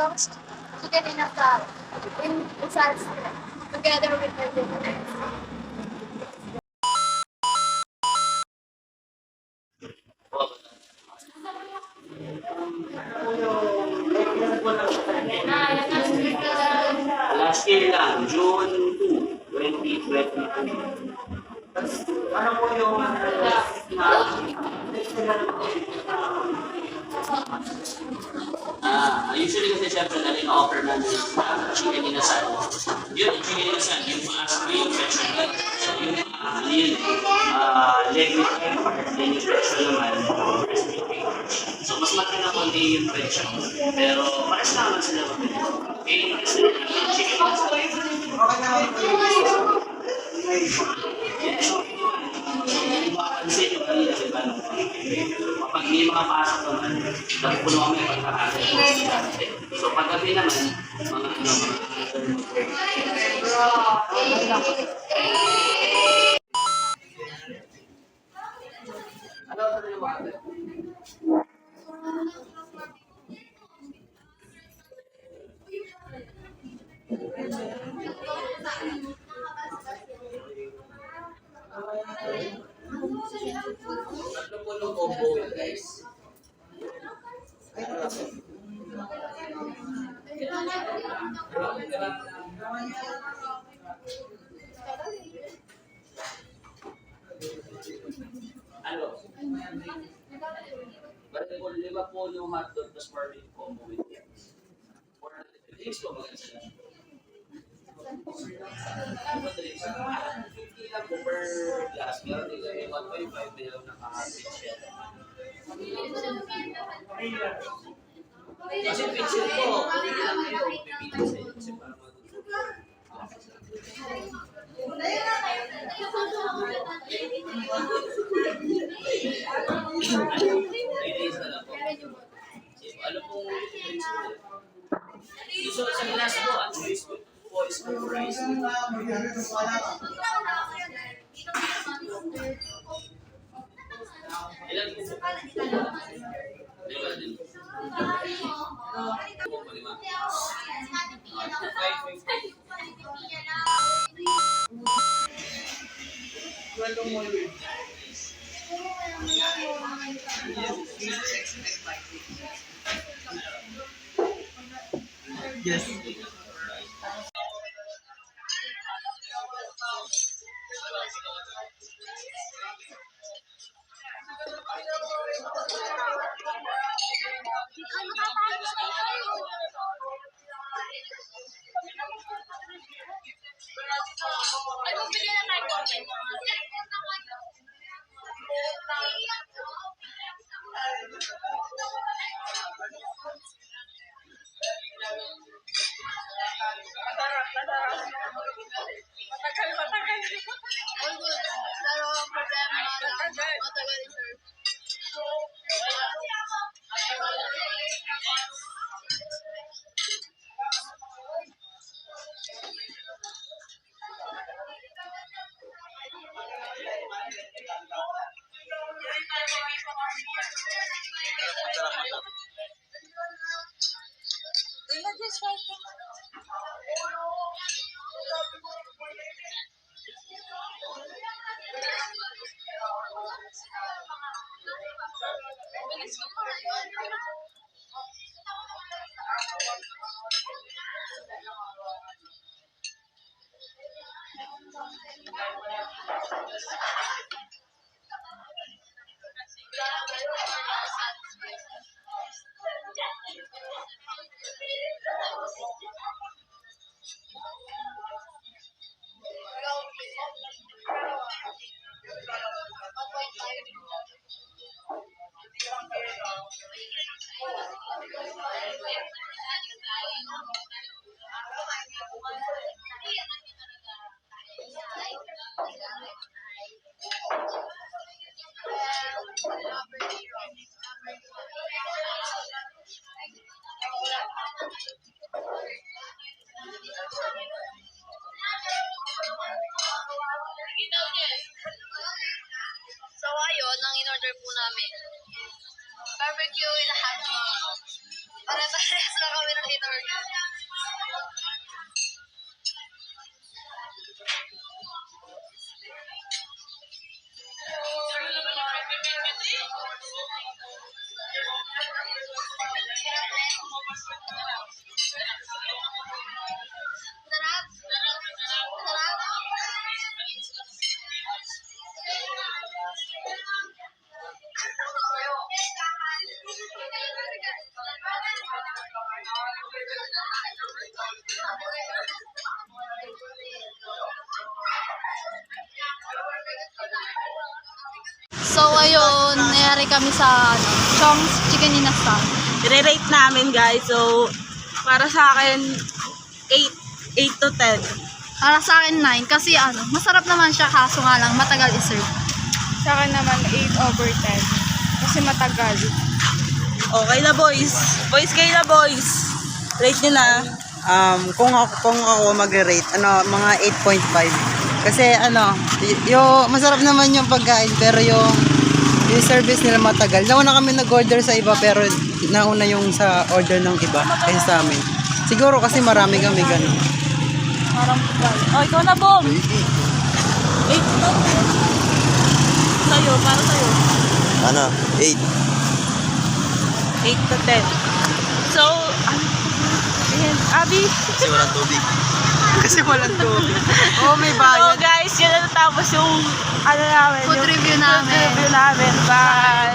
belongs to the Ninakal in Rizal State, together with her dividends. Last year lang, June 2, 2022. Ano po yung usually kasi syempre dahil na-offer namin chicken inasal. Yun, chicken inasal, yung maas na yung presyo niya. So yung leg with egg part, then yung presyo naman, breast with egg. So mas mata na konti yung presyo. Pero pares naman sila mag-egg. Eh, kasi chicken inasal. Mapapansin yung kanina, di ba? Kapag may mga pasok naman, napupuno kami ang pagkakasal. So paggabi naman, mga tatlo po ng combo, guys. Ano? Balik po, 5 po yung hotdog, tapos 4 yung combo with drinks. 400 drinks po mga sila. Ano drinks? 50 lang po per glass. Meron din kami 1.5 meron naka-hotdog siya. Kasi pencil po, hindi lang kayo pipili sa inyo kasi para matutulog. Alam mo gusto sa glass po, at least po is overpriced. Ilan po? Lima din. Po, 5. 550. Yes. Matagal. All good. Pero ang problema lang, matagal sir. kami ng in-order. Sarap. Sarap. So ayun, nangyari kami sa Chong's Chicken Inasal. I-rate namin guys. So, para sa akin, 8 to 10. Para sa akin 9 kasi masarap naman siya kaso nga lang matagal i-serve. Sa akin naman, 8/10. Kasi matagal. Okay na boys. Boys kayo na boys. Rate nyo na. Kung ako mag-rate, mga 8.5. Kasi yung masarap naman yung pagkain pero yung service nila matagal. Nauna kami nag-order sa iba pero nauna yung sa order ng iba kaysa sa amin. Siguro kasi marami kami ganun. Parang matagal. Oh, ikaw na Bom. 8 to 10. Sa'yo, para sa'yo. 8. 8 to 10. So, ayan, Abby. Kasi walang tubig. Kasi walang tubig. Oh, may bayad. So guys, yun na natapos yung namin. Food review namin. Food review namin. Bye!